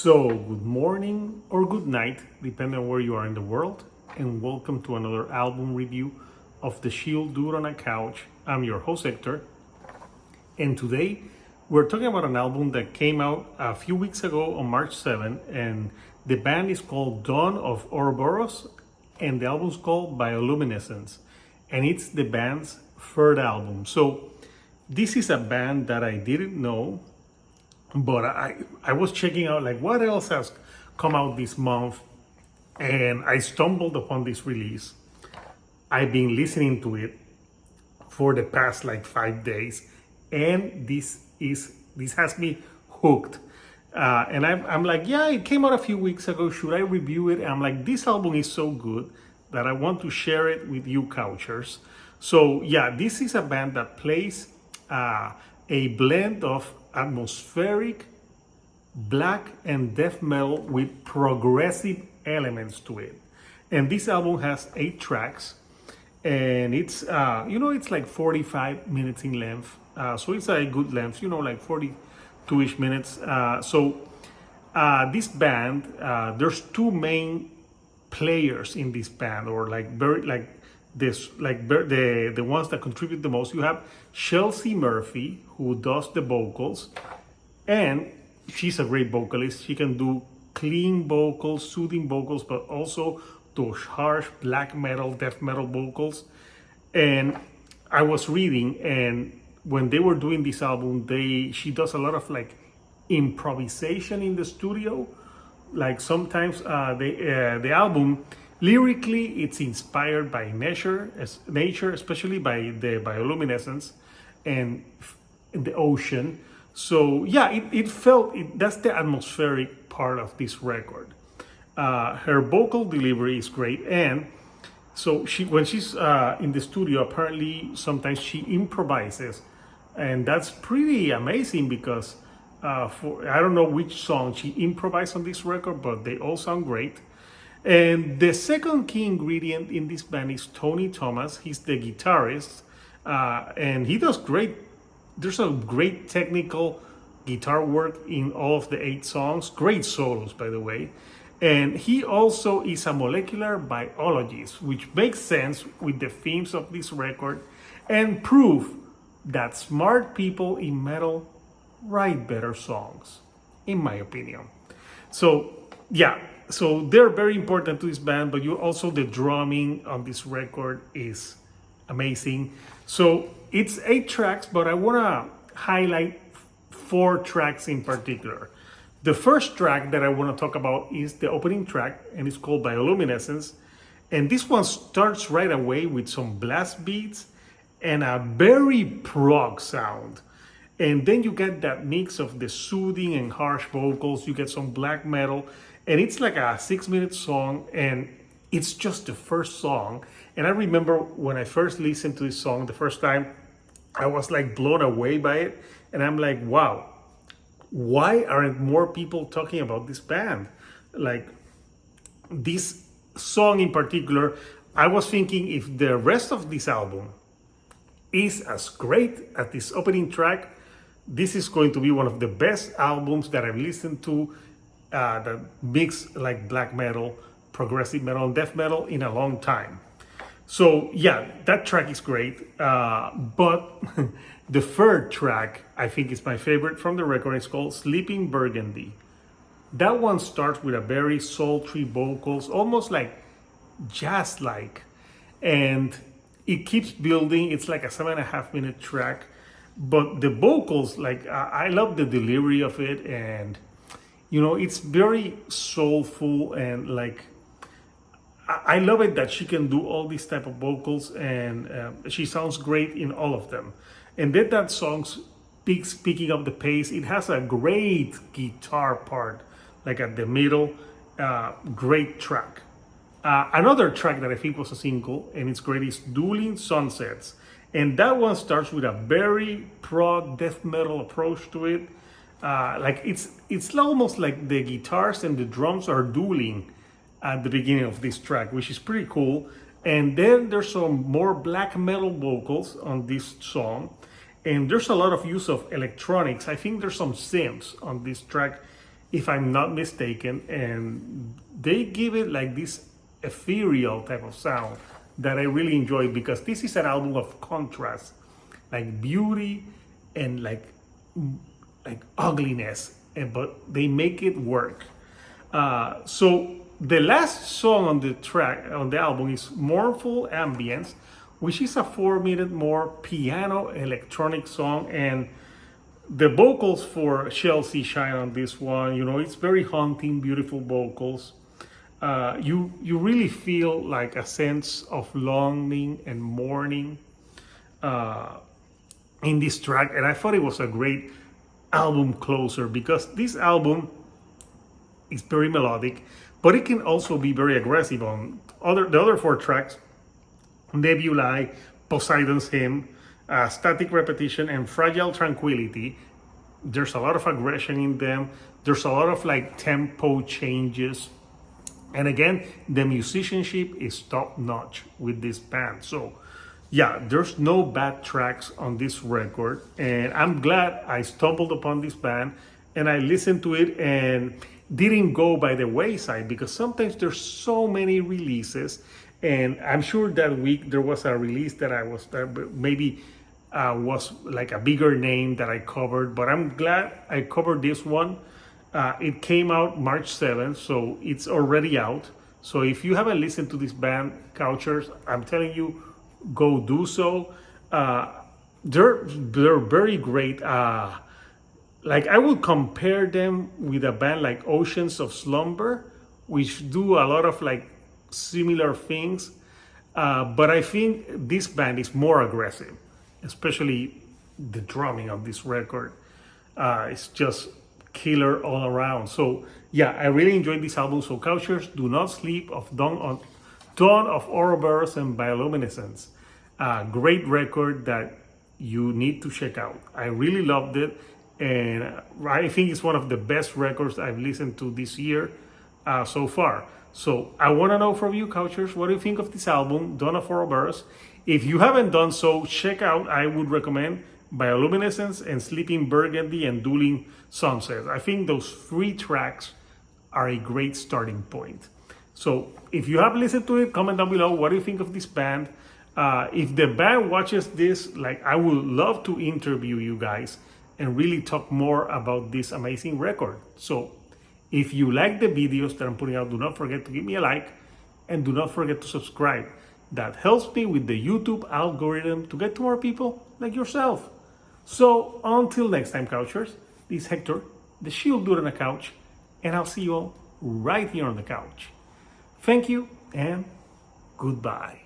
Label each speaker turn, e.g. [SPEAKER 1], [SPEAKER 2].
[SPEAKER 1] So, good morning or good night, depending on where you are in the world, and welcome to another album review of The Chill Dude on a Couch. I'm your host, Hector, and today we're talking about an album that came out a few weeks ago on March 7th, and the band is called Dawn of Ouroboros, and the album's called Bioluminescence, and it's the band's third album. So, this is a band that I didn't know, but I was checking out like what else has come out this month, and I stumbled upon this release. I've been listening to it for the past like 5 days, and this has me hooked. And I'm like, yeah, it came out a few weeks ago. Should I review it? And I'm like, this album is so good that I want to share it with you couchers. So yeah, this is a band that plays a blend of atmospheric black and death metal with progressive elements to it. And this album has 8 tracks, and it's it's like 45 minutes in length. So it's a good length, like 42-ish minutes. This band, there's 2 main players in this band, or the ones that contribute the most. You have Chelsea Murphy, who does the vocals, and she's a great vocalist. She can do clean vocals, soothing vocals, but also those harsh black metal, death metal vocals. And I was reading, and when they were doing this album, she does a lot of like improvisation in the studio. Like sometimes the album, lyrically, it's inspired by nature, especially by the bioluminescence and the ocean. So yeah, that's the atmospheric part of this record. Her vocal delivery is great, and so when she's in the studio, apparently sometimes she improvises, and that's pretty amazing because I don't know which song she improvised on this record, but they all sound great. And the second key ingredient in this band is Tony Thomas. He's the guitarist, and he does great. There's a great technical guitar work in all of the 8 songs. Great solos, by the way. And he also is a molecular biologist, which makes sense with the themes of this record and proof that smart people in metal write better songs, in my opinion. So yeah, so they're very important to this band, but the drumming on this record is amazing. So it's 8 tracks, but I want to highlight 4 tracks in particular. The first track that I want to talk about is the opening track, and it's called Bioluminescence. And this one starts right away with some blast beats and a very prog sound. And then you get that mix of the soothing and harsh vocals. You get some black metal, and it's like a 6-minute song, and it's just the first song. And I remember when I first listened to this song the first time, I was like blown away by it. And I'm like, wow, why aren't more people talking about this band? Like this song in particular, I was thinking if the rest of this album is as great as this opening track, this is going to be one of the best albums that I've listened to that mix like black metal, progressive metal, and death metal in a long time. So yeah, that track is great. But the third track, I think, is my favorite from the record. It's called Sleeping Burgundy. That one starts with a very sultry vocals, almost like jazz-like, and it keeps building. It's like a 7.5-minute track, but the vocals, like I love the delivery of it, and it's very soulful, and like I love it that she can do all these type of vocals, and she sounds great in all of them. And then that song's picking up the pace. It has a great guitar part, like at the middle. Great track. Another track that I think was a single, and it's great, is Dueling Sunsets. And that one starts with a very prog death metal approach to it. Like it's almost like the guitars and the drums are dueling at the beginning of this track, which is pretty cool. And then there's some more black metal vocals on this song, and there's a lot of use of electronics. I think there's some synths on this track if I'm not mistaken, and they give it like this ethereal type of sound that I really enjoy, because this is an album of contrast, like beauty and like ugliness, but they make it work. So the last song on the album is Mournful Ambience, which is a 4-minute more piano electronic song, and the vocals for Chelsea shine on this one. You know, it's very haunting, beautiful vocals. You really feel like a sense of longing and mourning in this track, and I thought it was a great album closer, because this album is very melodic, but it can also be very aggressive. On the other 4 tracks, Nebulae, Poseidon's Hymn, Static Repetition, and Fragile Tranquility, there's a lot of aggression in them. There's a lot of like tempo changes, and again, the musicianship is top notch with this band. So yeah, there's no bad tracks on this record, and I'm glad I stumbled upon this band and I listened to it and didn't go by the wayside, because sometimes there's so many releases, and I'm sure that week there was a release that maybe was like a bigger name that I covered, but I'm glad I covered this one. It came out March 7th, so it's already out. So if you haven't listened to this band, Couchers, I'm telling you, go do so. They're very great. Like I would compare them with a band like Oceans of Slumber, which do a lot of like similar things. But I think this band is more aggressive, especially the drumming of this record. It's just killer all around. So yeah, I really enjoyed this album. So Couchers, Do Not Sleep of Dawn of Ouroboros and Bioluminescence. Great record that you need to check out. I really loved it, and I think it's one of the best records I've listened to this year so far. So I want to know from you, Couchers, what do you think of this album, Dawn of Ouroboros? If you haven't done so, check out, I would recommend Bioluminescence and Sleeping Burgundy and Dueling Sunsets. I think those 3 tracks are a great starting point. So if you have listened to it, comment down below, what do you think of this band? If the band watches this, like, I would love to interview you guys and really talk more about this amazing record. So if you like the videos that I'm putting out, do not forget to give me a like, and do not forget to subscribe. That helps me with the YouTube algorithm to get to more people like yourself. So until next time, Couchers, this is Hector, the Shield Dude on the couch, and I'll see you all right here on the couch. Thank you and goodbye.